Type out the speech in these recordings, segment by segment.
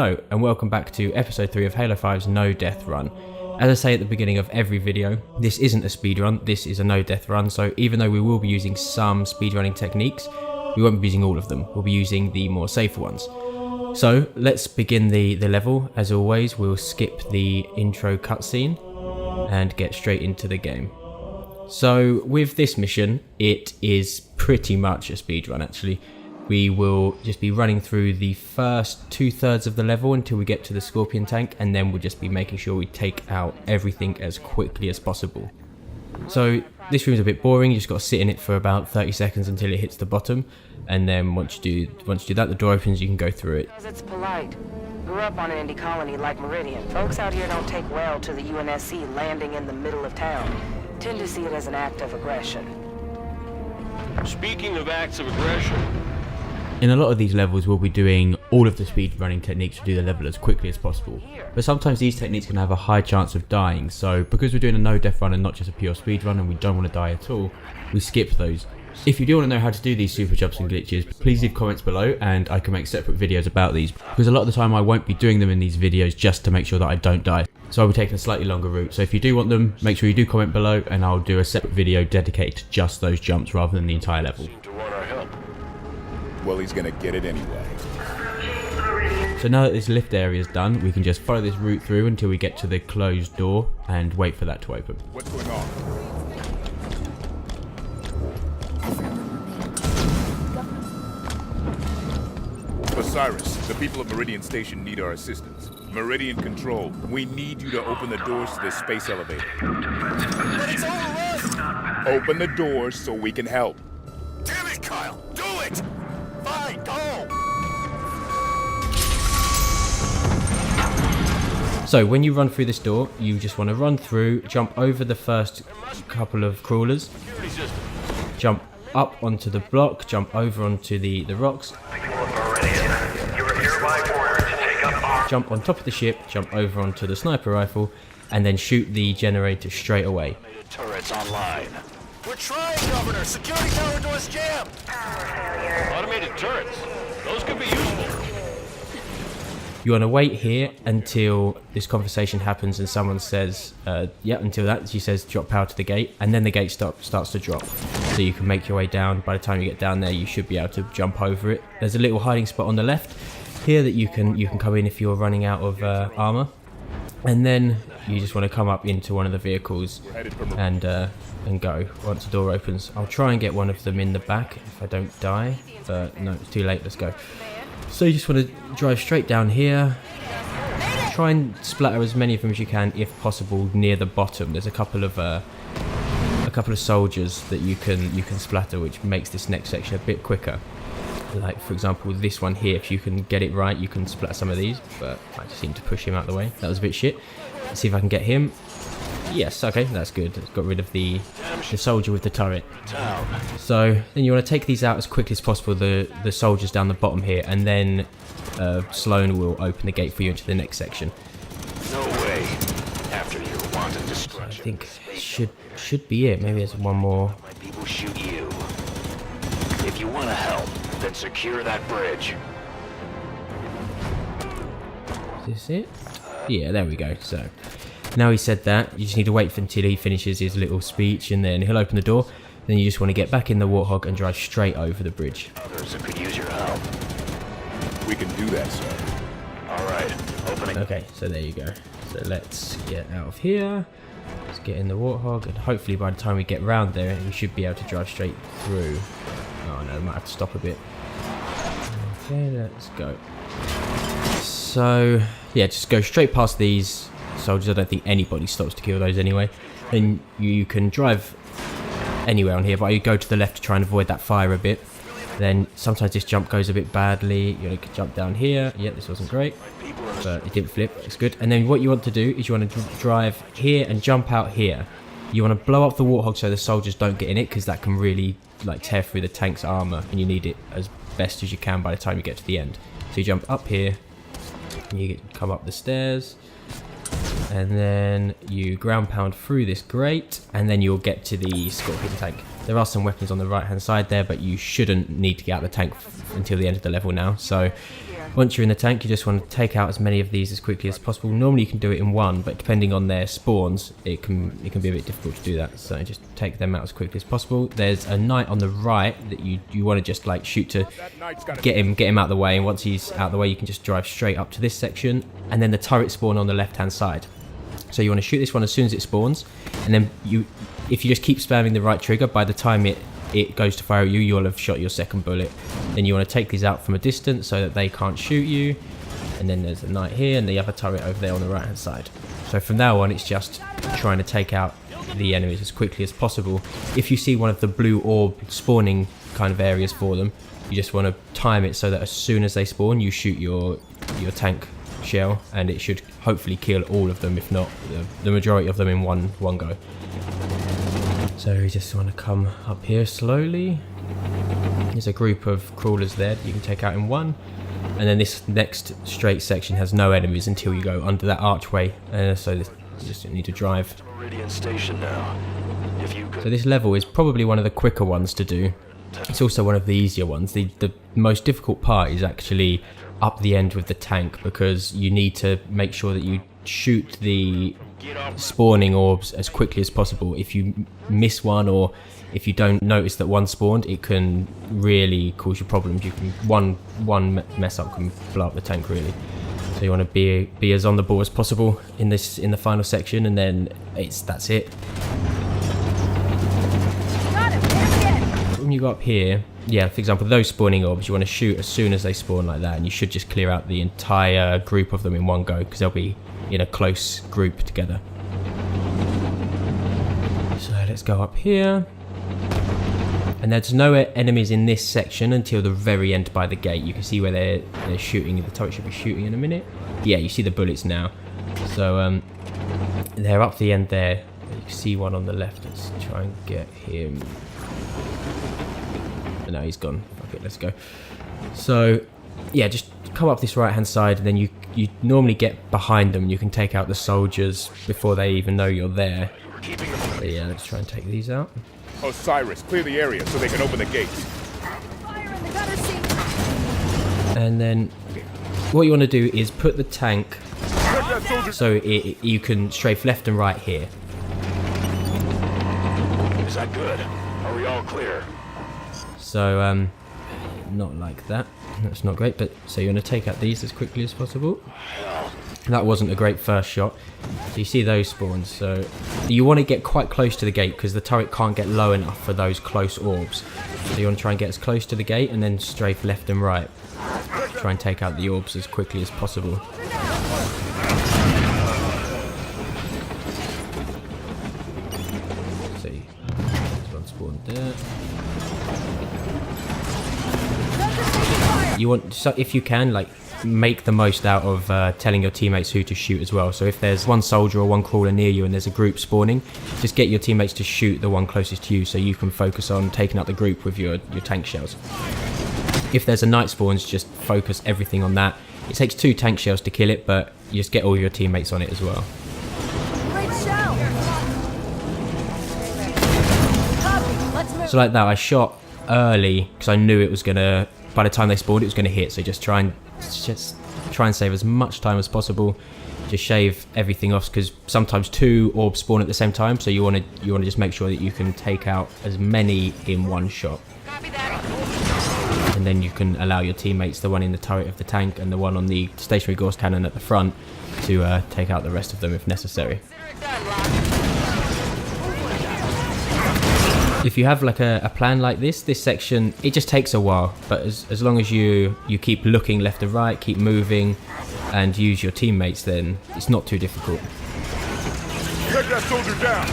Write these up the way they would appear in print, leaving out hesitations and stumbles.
Hello and welcome back to episode 3 of Halo 5's No Death Run. As I say at the beginning of every video, this isn't a speed run, this is a no death run, so even though we will be using some speedrunning techniques, we won't be using all of them, we'll be using the more safer ones. So let's begin the level. As always, we'll skip the intro cutscene and get straight into the game. So with this mission, it is pretty much a speed run actually. We will just be running through the first 2/3 of the level until we get to the Scorpion tank, and then we'll just be making sure we take out everything as quickly as possible. So this room's a bit boring, you just got to sit in it for about 30 seconds until it hits the bottom, and then once you do that, the door opens, you can go through it. It's polite. Grew up on an indie colony like Meridian. Folks out here don't take well to the UNSC landing in the middle of town. Tend to see it as an act of aggression. Speaking of acts of aggression, in a lot of these levels we'll be doing all of the speed running techniques to do the level as quickly as possible, but sometimes these techniques can have a high chance of dying, so because we're doing a no death run and not just a pure speed run and we don't want to die at all, we skip those. If you do want to know how to do these super jumps and glitches, please leave comments below and I can make separate videos about these, because a lot of the time I won't be doing them in these videos just to make sure that I don't die, so I'll be taking a slightly longer route. So if you do want them, make sure you do comment below and I'll do a separate video dedicated to just those jumps rather than the entire level. to want our help. Well, he's gonna get it anyway. So now that this lift area is done, we can just follow this route through until we get to the closed door and wait for that to open. What's going on? Osiris, the people of Meridian Station need our assistance. Meridian Control, we need you to open the doors to this space elevator. But it's overrun! Open the doors so we can help. Damn it, Kyle! Do it! Fine, go! So when you run through this door, you just want to run through, jump over the first couple of crawlers, jump up onto the block, jump over onto the rocks, jump on top of the ship, jump over onto the sniper rifle, and then shoot the generator straight away. Turrets online. We're trying, Governor! Security tower doors jammed! Automated turrets. Those could be useful. You want to wait here until this conversation happens and someone says, until that, she says drop power to the gate, and then the gate starts to drop. So you can make your way down. By the time you get down there, you should be able to jump over it. There's a little hiding spot on the left here that you can come in if you're running out of armor. And then you just want to come up into one of the vehicles and go once the door opens. I'll try and get one of them in the back if I don't die, but no, it's too late, let's go. So you just want to drive straight down here, try and splatter as many of them as you can if possible near the bottom. There's a couple of soldiers that you can splatter, which makes this next section a bit quicker. Like for example this one here, if you can get it right you can splatter some of these, but I just seem to push him out of the way. That was a bit shit. Let's see if I can get him. Yes, okay, that's good. It's got rid of the soldier with the turret. So then you want to take these out as quickly as possible, the soldiers down the bottom here, and then Sloan will open the gate for you into the next section. No way. After your wanton So I destruction. think should be it. Maybe there's one more. My people shoot you. If you want to help, then secure that bridge. Is this it? Yeah, there we go. So now he said that, you just need to wait until he finishes his little speech and then he'll open the door. Then you just want to get back in the Warthog and drive straight over the bridge. Others that could use your help. We can do that, sir. Alright, opening. Okay, so there you go. So let's get out of here. Let's get in the Warthog, and hopefully by the time we get round there, we should be able to drive straight through. Oh no, might have to stop a bit. Okay, let's go. So yeah, just go straight past these soldiers. I don't think anybody stops to kill those anyway. Then you can drive anywhere on here, but you go to the left to try and avoid that fire a bit. Then sometimes this jump goes a bit badly. You want to jump down here. Yeah, this wasn't great, but it didn't flip. It's good. And then what you want to do is you want to drive here and jump out here. You want to blow up the Warthog so the soldiers don't get in it, because that can really like tear through the tank's armor, and you need it as best as you can by the time you get to the end. So you jump up here, and you come up the stairs, and then you ground pound through this grate, and then you'll get to the Scorpion tank. There are some weapons on the right hand side there, but you shouldn't need to get out of the tank until the end of the level now. So Once you're in the tank, you just want to take out as many of these as quickly as possible. Normally you can do it in one, but depending on their spawns, it can be a bit difficult to do that. So just take them out as quickly as possible. There's a knight on the right that you want to just like shoot to get him out of the way, and once he's out of the way, you can just drive straight up to this section, and then the turret spawn on the left hand side. So you want to shoot this one as soon as it spawns, and then if you just keep spamming the right trigger, by the time it goes to fire at you, you'll have shot your second bullet. Then you want to take these out from a distance so that they can't shoot you. And then there's a knight here and the other turret over there on the right hand side. So from now on, it's just trying to take out the enemies as quickly as possible. If you see one of the blue orb spawning kind of areas for them, you just want to time it so that as soon as they spawn, you shoot your tank shell, and it should hopefully kill all of them, if not the majority of them in one go. So you just want to come up here slowly. There's a group of crawlers there that you can take out in one, and then this next straight section has no enemies until you go under that archway, so you just need to drive. Meridian Station now. If you could... So this level is probably one of the quicker ones to do. It's also one of the easier ones. The most difficult part is actually up the end with the tank, because you need to make sure that you shoot the spawning orbs as quickly as possible. If you miss one, or if you don't notice that one spawned, it can really cause you problems. You can one mess up can blow up the tank really. So you want to be as on the ball as possible in the final section, and then that's it. When you go up here, yeah, for example, those spawning orbs, you want to shoot as soon as they spawn like that, and you should just clear out the entire group of them in one go, because they'll be in a close group together. So let's go up here. And there's no enemies in this section until the very end by the gate. You can see where they're shooting. The turret should be shooting in a minute. Yeah, you see the bullets now. So they're up the end there. You can see one on the left. Let's try and get him. No, he's gone. Okay, let's go. So yeah, just come up this right hand side, and then you normally get behind them, and you can take out the soldiers before they even know you're there. So yeah, let's try and take these out. Osiris, clear the area so they can open the gates. And then what you want to do is put the tank so you can strafe left and right here. Is that good? Are we all clear? So not like that. That's not great. But so you want to take out these as quickly as possible. That wasn't a great first shot. So you see those spawns. So you want to get quite close to the gate, because the turret can't get low enough for those close orbs. So you want to try and get as close to the gate, and then strafe left and right. Try and take out the orbs as quickly as possible. See, there's one spawned there. You want, so if you can, like, make the most out of telling your teammates who to shoot as well. So if there's one soldier or one crawler near you and there's a group spawning, just get your teammates to shoot the one closest to you, so you can focus on taking out the group with your tank shells. If there's a knight spawns, just focus everything on that. It takes 2 tank shells to kill it, but you just get all your teammates on it as well. So like that, I shot early because I knew it was gonna, by the time they spawned, it was gonna hit. So just try and save as much time as possible. Just shave everything off, because sometimes 2 orbs spawn at the same time. So you want to just make sure that you can take out as many in one shot. And then you can allow your teammates, the one in the turret of the tank and the one on the stationary Gauss cannon at the front, to take out the rest of them if necessary. If you have like a plan like this section, it just takes a while, but as long as you keep looking left and right, keep moving, and use your teammates, then it's not too difficult. Take that soldier down!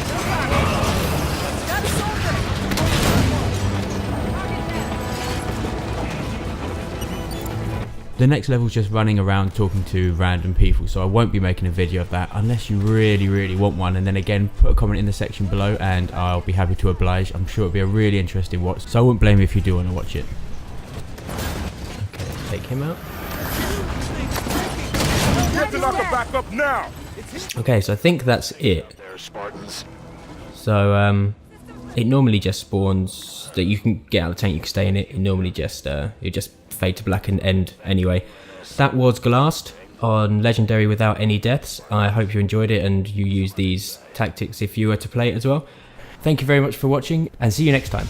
The next level is just running around talking to random people, so I won't be making a video of that unless you really want one. And then again, put a comment in the section below and I'll be happy to oblige. I'm sure it'll be a really interesting watch, so I won't blame you if you do want to watch it. Okay, take him out. Get the knocker back up now! Okay, so I think that's it. There, Spartans. So it normally just spawns that you can get out of the tank, you can stay in it. It normally just fade to black and end anyway. That was Glast on Legendary without any deaths. I hope you enjoyed it and you use these tactics if you were to play it as well. Thank you very much for watching and see you next time.